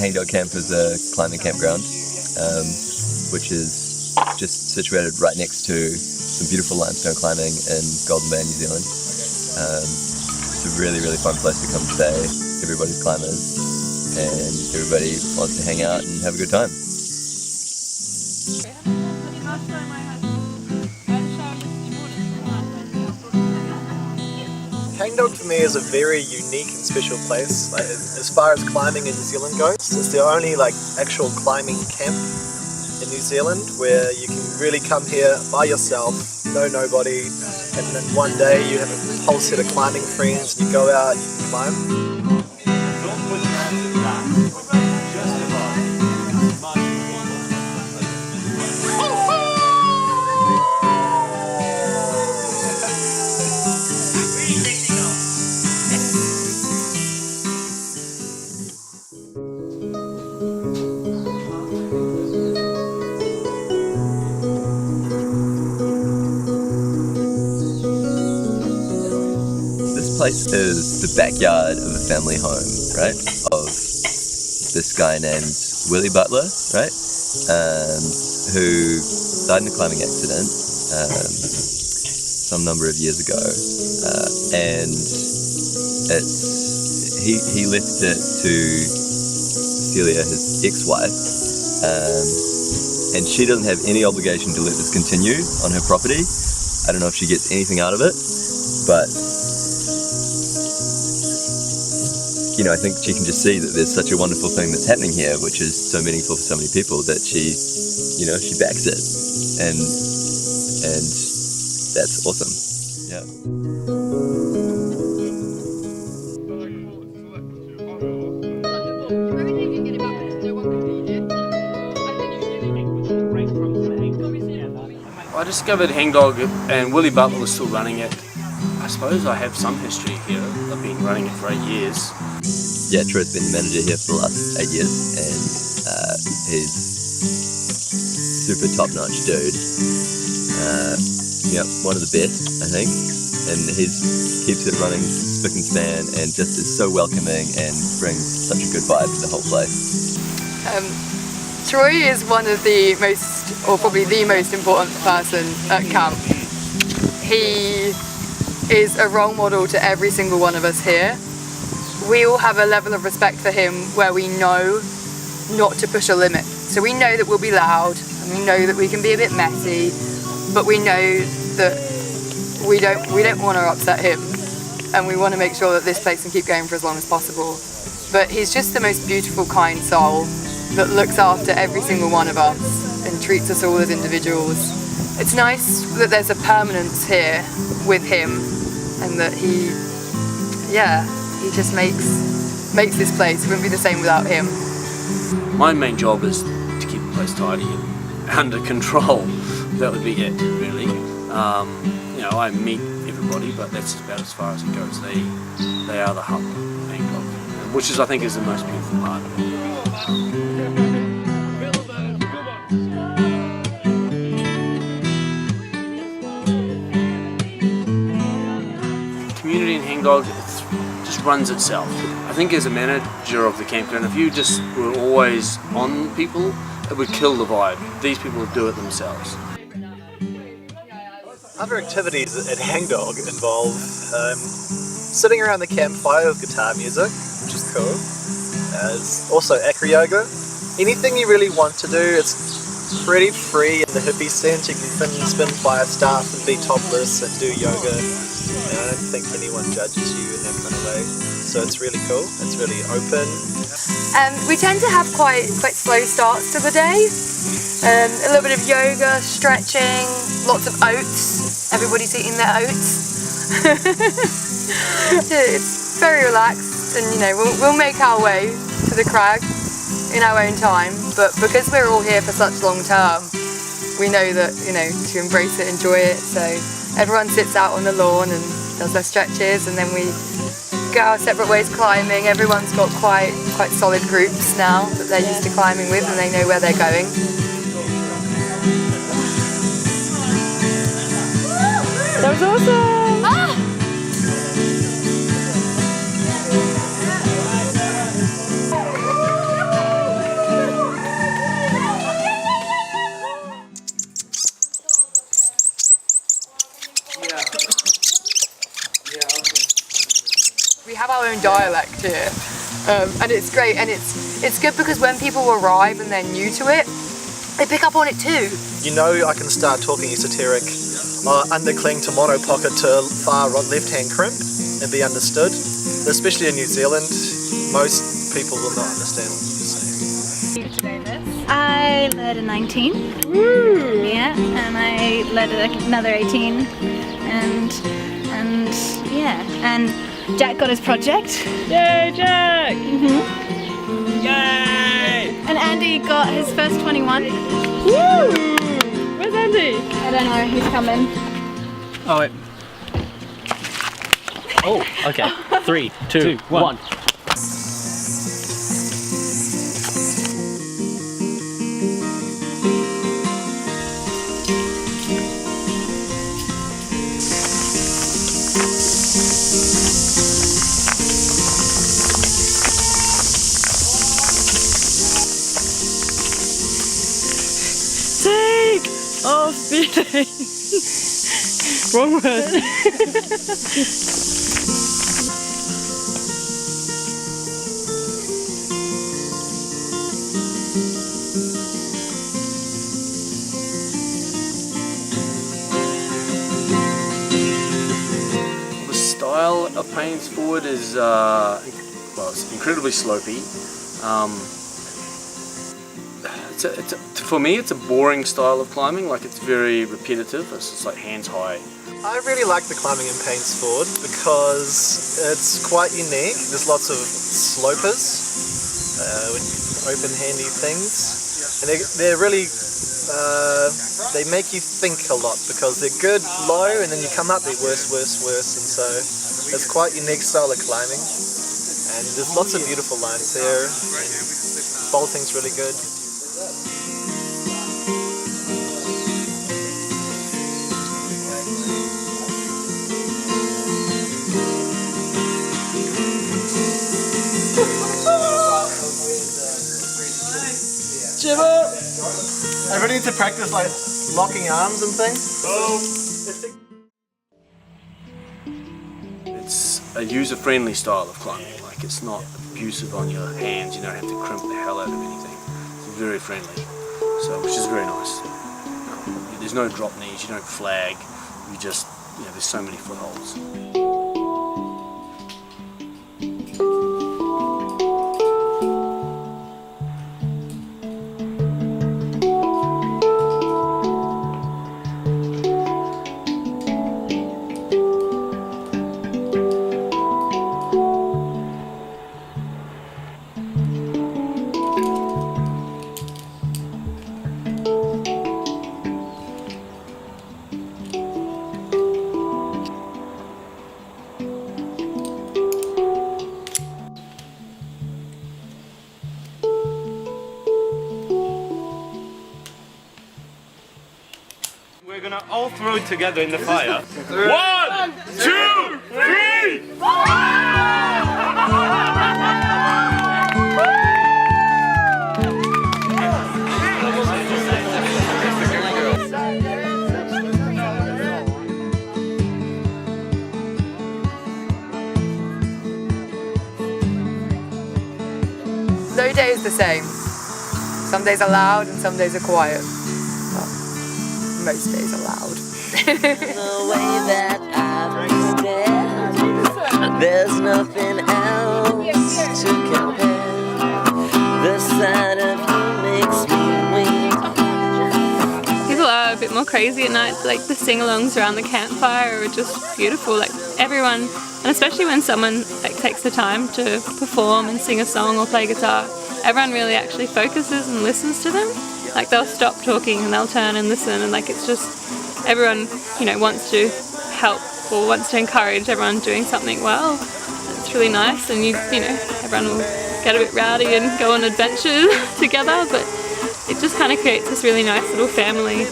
Hangdog Camp is a climbing campground, which is just situated right next to some beautiful limestone climbing in Golden Bay, New Zealand. It's a really, really fun place to come stay. Everybody's climbers and everybody wants to hang out and have a good time. Hangdog for me is a very unique and special place. Like, as far as climbing in New Zealand goes, it's the only actual climbing camp in New Zealand where you can really come here by yourself, know nobody, and then one day you have a whole set of climbing friends and you go out and you climb. This place is the backyard of a family home, right? Of this guy named Willie Butler, right? Who died in a climbing accident some number of years ago, and he left it to Celia, his ex-wife, and she doesn't have any obligation to let this continue on her property. I don't know if she gets anything out of it, but you know, I think she can just see that there's such a wonderful thing that's happening here, which is so meaningful for so many people, that she, you know, she backs it, and that's awesome. Yeah. I discovered Hangdog and Willie Butler was still running it. I suppose I have some history here. I've been running it for 8 years. Yeah, Troy's been the manager here for the last 8 years, and he's super top-notch dude. Yeah, one of the best, I think, and he keeps it running spick and span, and just is so welcoming and brings such a good vibe to the whole place. Troy is one of the most, or probably the most important person at camp. He is a role model to every single one of us here. We all have a level of respect for him where we know not to push a limit. So we know that we'll be loud, and we know that we can be a bit messy, but we know that we don't want to upset him, and we want to make sure that this place can keep going for as long as possible. But he's just the most beautiful, kind soul that looks after every single one of us and treats us all as individuals. It's nice that there's a permanence here with him, and that he just makes this place. It wouldn't be the same without him. My main job is to keep the place tidy and under control. That would be it, really. You know, I meet everybody, but that's about as far as it goes. They are the hub of Hangdog, which I think is the most beautiful part of it. Community in Hangdog just runs itself. I think as a manager of the campground, if you just were always on people, it would kill the vibe. These people would do it themselves. Other activities at Hangdog involve sitting around the campfire with guitar music, which is cool. There's also acro yoga. Anything you really want to do, it's pretty free in the hippie sense. You can spin fire stuff and be topless and do yoga. I don't think anyone judges you in that kind of way. So it's really cool. It's really open. We tend to have quite slow starts to the day. A little bit of yoga, stretching, lots of oats. Everybody's eating their oats. It's very relaxed, and you know, we'll make our way to the crag in our own time. But because we're all here for such long term, we know that, you know, to embrace it, enjoy it. So everyone sits out on the lawn and does their stretches, and then we go our separate ways climbing. Everyone's got quite solid groups now that they're used to climbing with, and they know where they're going. That was awesome! Ah! We have our own dialect here, and it's great, and it's good because when people arrive and they're new to it, they pick up on it too. You know, I can start talking esoteric, undercling to mono pocket to far left-hand crimp and be understood. Especially in New Zealand, most people will not understand what you're saying. I led a 19. Woo! Yeah, and I led another 18, and yeah, and Jack got his project. Yay, Jack! Yay! And Andy got his first 21. Woo! Where's Andy? I don't know, he's coming. Oh wait. Oh, okay. 3, 2, 1. Take off speeding. Wrong word. The style of Paynes Ford is, well, it's incredibly slopey. For me, it's a boring style of climbing. Like, it's very repetitive. It's just like hands high. I really like the climbing in Paynes Ford because it's quite unique. There's lots of slopers, open handy things, and they're really, they make you think a lot because they're good low and then you come up, they're worse, and so it's quite unique style of climbing, and there's lots of beautiful lines there. Bolting's really good. I really need to practice like locking arms and things. It's a user-friendly style of climbing. Like, it's not abusive on your hands. You don't have to crimp the hell out of anything. It's very friendly, so which is very nice. There's no drop knees. You don't flag. You just, you know, there's so many footholds. We're gonna all throw it together in the fire. 1, 2, 3! No day is the same. Some days are loud and some days are quiet. Well, most days are loud. The way that I stand, there's nothing else to compare. The sight of you makes me weak. People are a bit more crazy at night. Like, the sing-alongs around the campfire are just beautiful. Like, everyone, and especially when someone like takes the time to perform and sing a song or play guitar, everyone really actually focuses and listens to them. Like, they'll stop talking and they'll turn and listen, and like, it's just, everyone, you know, wants to help or wants to encourage everyone doing something well. It's really nice, and you know, everyone will get a bit rowdy and go on adventures together, but it just kind of creates this really nice little family.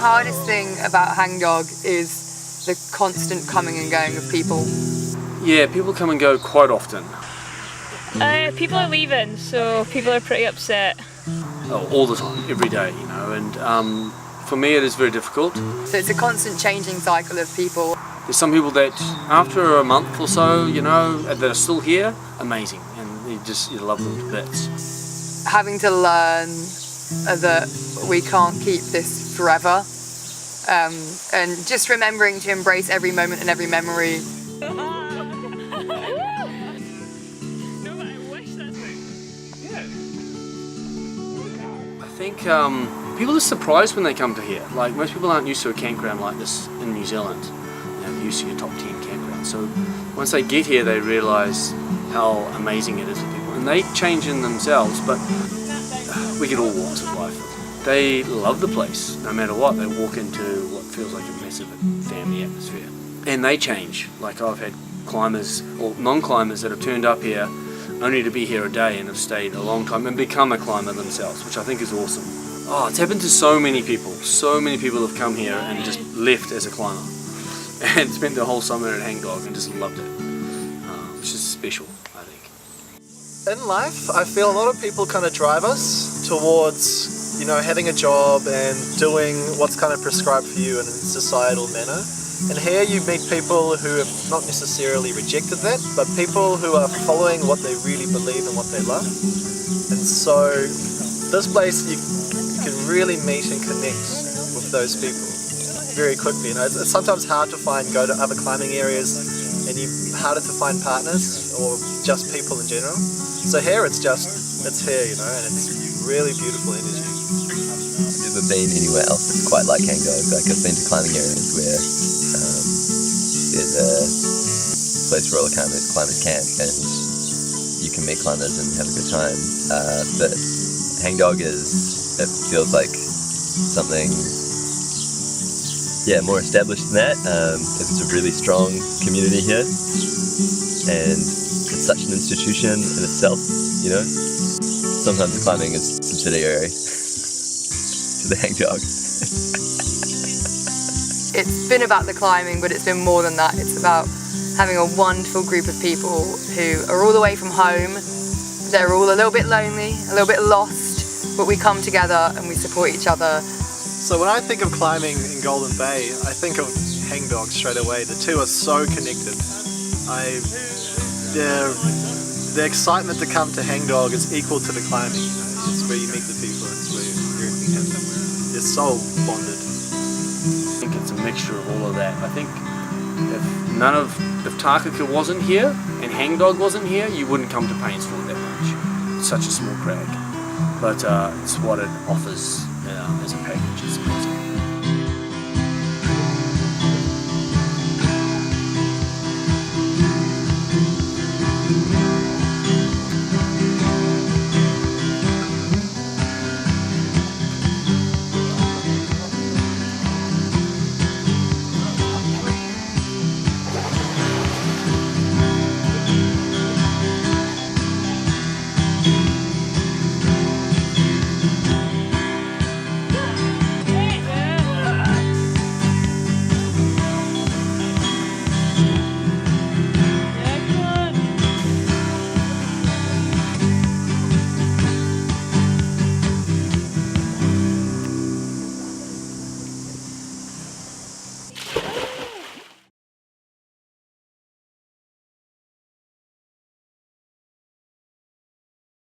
hardest thing about Hangdog is the constant coming and going of people. Yeah, people come and go quite often. People are leaving, so people are pretty upset. Oh, all the time, every day, you know, and for me it is very difficult. So it's a constant changing cycle of people. There's some people that after a month or so, you know, that are still here, amazing, and you love them to bits. Having to learn that we can't keep this forever, and just remembering to embrace every moment and every memory. I think people are surprised when they come to here. Like, most people aren't used to a campground like this in New Zealand. You know, they're used to your top 10 campgrounds. So once they get here, they realise how amazing it is for people. And they change in themselves, but we get all walks of life. They love the place, no matter what. They walk into what feels like a massive family atmosphere. And they change. Like, I've had climbers, or non-climbers, that have turned up here only to be here a day and have stayed a long time and become a climber themselves, which I think is awesome. Oh, it's happened to so many people. So many people have come here and just left as a climber and spent the whole summer at Hangdog and just loved it, which is special, I think. In life, I feel a lot of people kind of drive us towards, you know, having a job and doing what's kind of prescribed for you in a societal manner. And here you meet people who have not necessarily rejected that, but people who are following what they really believe and what they love. And so this place, you can really meet and connect with those people very quickly. You know, it's sometimes hard to go to other climbing areas, and harder to find partners or just people in general. So here it's here, you know, and it's really beautiful energy. I've never been anywhere else that's quite like Hangdog. Like, I've been to climbing areas where there's a place where all the climbers camp and you can meet climbers and have a good time. But Hangdog it feels like something, more established than that. There's a really strong community here, and it's such an institution in itself, you know. Sometimes climbing is subsidiary to the Hangdog. It's been about the climbing, but it's been more than that. It's about having a wonderful group of people who are all the way from home. They're all a little bit lonely, a little bit lost, but we come together and we support each other. So when I think of climbing in Golden Bay, I think of Hangdog straight away. The two are so connected. The excitement to come to Hangdog is equal to the climbing. You know? It's where you meet the people, it's where everything happens. It's so bonded. I think it's a mixture of all of that. I think if Takaka wasn't here and Hangdog wasn't here, you wouldn't come to Paynes Ford that much. It's such a small crag, but it's what it offers as a package. It's amazing.